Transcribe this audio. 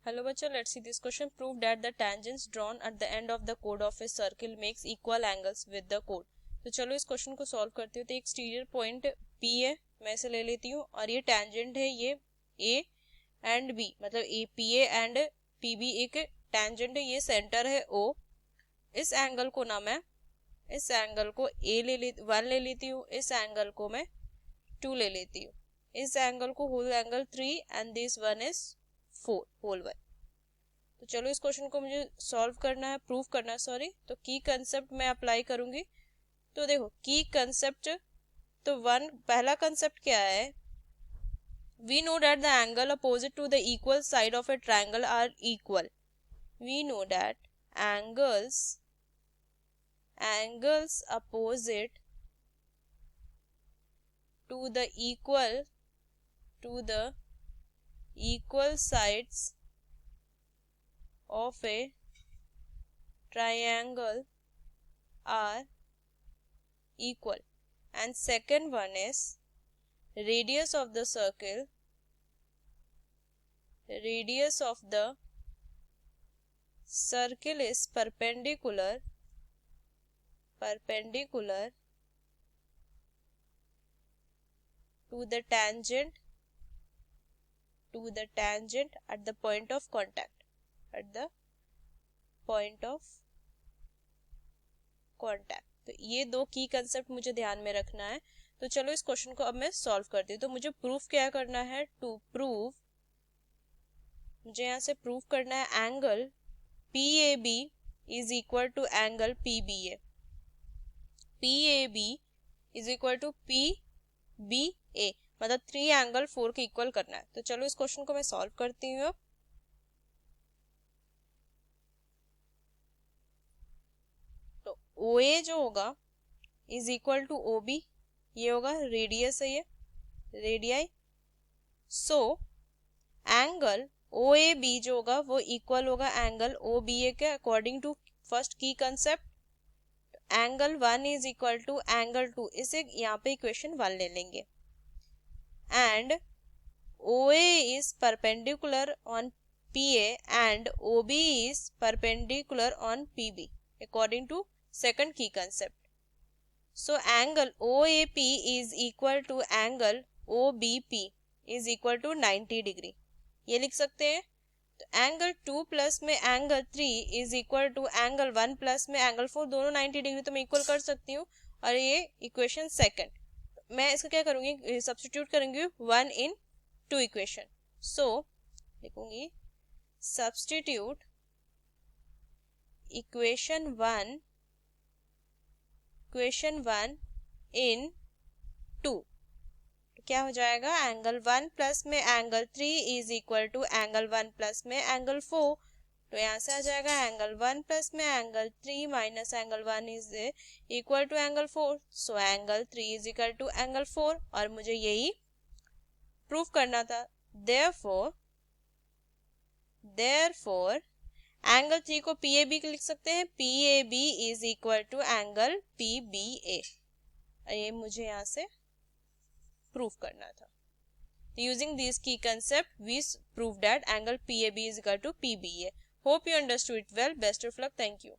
Hello बच्चों, let's see this question. Prove that the tangents drawn at the end of the chord of a circle makes equal angles with the chord. तो चलो इस question को solve करते हो. तो एक एक्सटीरियर पॉइंट P है, मैं इसे ले लेती हूँ और ये टेंजेंट है, ये A एंड B, मतलब PA एंड PB एक टेंजेंट है, ये सेंटर है O. इस एंगल को ना मैं इस एंगल को वन ले लेती हूँ, इस एंगल को मैं 2 ले लेती हूँ, इस एंगल को whole angle 3 and this one is 4 whole 1. तो चलो इस क्वेश्चन को मुझे सॉल्व करना है, प्रूव करना है सॉरी. तो की कंसेप्ट मैं अप्लाई करूंगी. तो देखो की कंसेप्ट, तो पहला कंसेप्ट क्या है, we know that the angle opposite to the equal side of a triangle are equal. We know that angles opposite to the equal sides of a triangle are equal. And second one is radius of the circle is perpendicular to the tangent at the point of contact. तो ये दो की concept मुझे ध्यान में रखना है. तो चलो इस क्वेश्चन को अब मैं सॉल्व करती हूँ. तो मुझे प्रूफ क्या करना है, मुझे यहाँ से प्रूफ करना है angle PAB is equal to angle PBA. PAB is equal to PBA, मतलब 3 एंगल 4 के इक्वल करना है. तो चलो इस क्वेश्चन को मैं सॉल्व करती हूँ. तो OA जो होगा इज इक्वल टू OB, ये होगा रेडियस है, ये रेडियाई. सो एंगल OAB जो होगा वो इक्वल होगा एंगल OBA के अकॉर्डिंग टू फर्स्ट की concept. Angle 1 is equal to angle 2, इसे यहाँ पे इक्वेशन 1 ले लेंगे. And OA is perpendicular on PA and OB is perpendicular on PB according to second key concept. So angle OAP is equal to angle OBP is equal to 90 degree. ये लिख सकते हैं. तो एंगल 2 प्लस में angle 3 is equal to angle 1 plus में angle 4, दोनों 90 degree तो मैं इक्वल कर सकती हूँ. और ये इक्वेशन सेकंड, मैं इसका क्या करूँगी, सब्स्टिट्यूट करूँगी 1 इन 2 इक्वेशन. सो लिखूंगी सब्स्टिट्यूट इक्वेशन 1 इन 2. तो क्या हो जाएगा, एंगल 1 प्लस में angle 3 is equal to angle 1 plus में एंगल 4. तो यहाँ से आ जाएगा एंगल 1 प्लस में angle 3 minus angle 1 is equal to angle 4. So angle 3 is equal to angle 4, और मुझे यही प्रूफ करना था. Therefore एंगल 3 को PAB लिख सकते हैं. PAB is equal to angle PBA. ये मुझे यहाँ से प्रूफ करना था. Using this key concept, we proved that angle PAB is equal to PBA. Hope you understood it well. Best of luck. Thank you.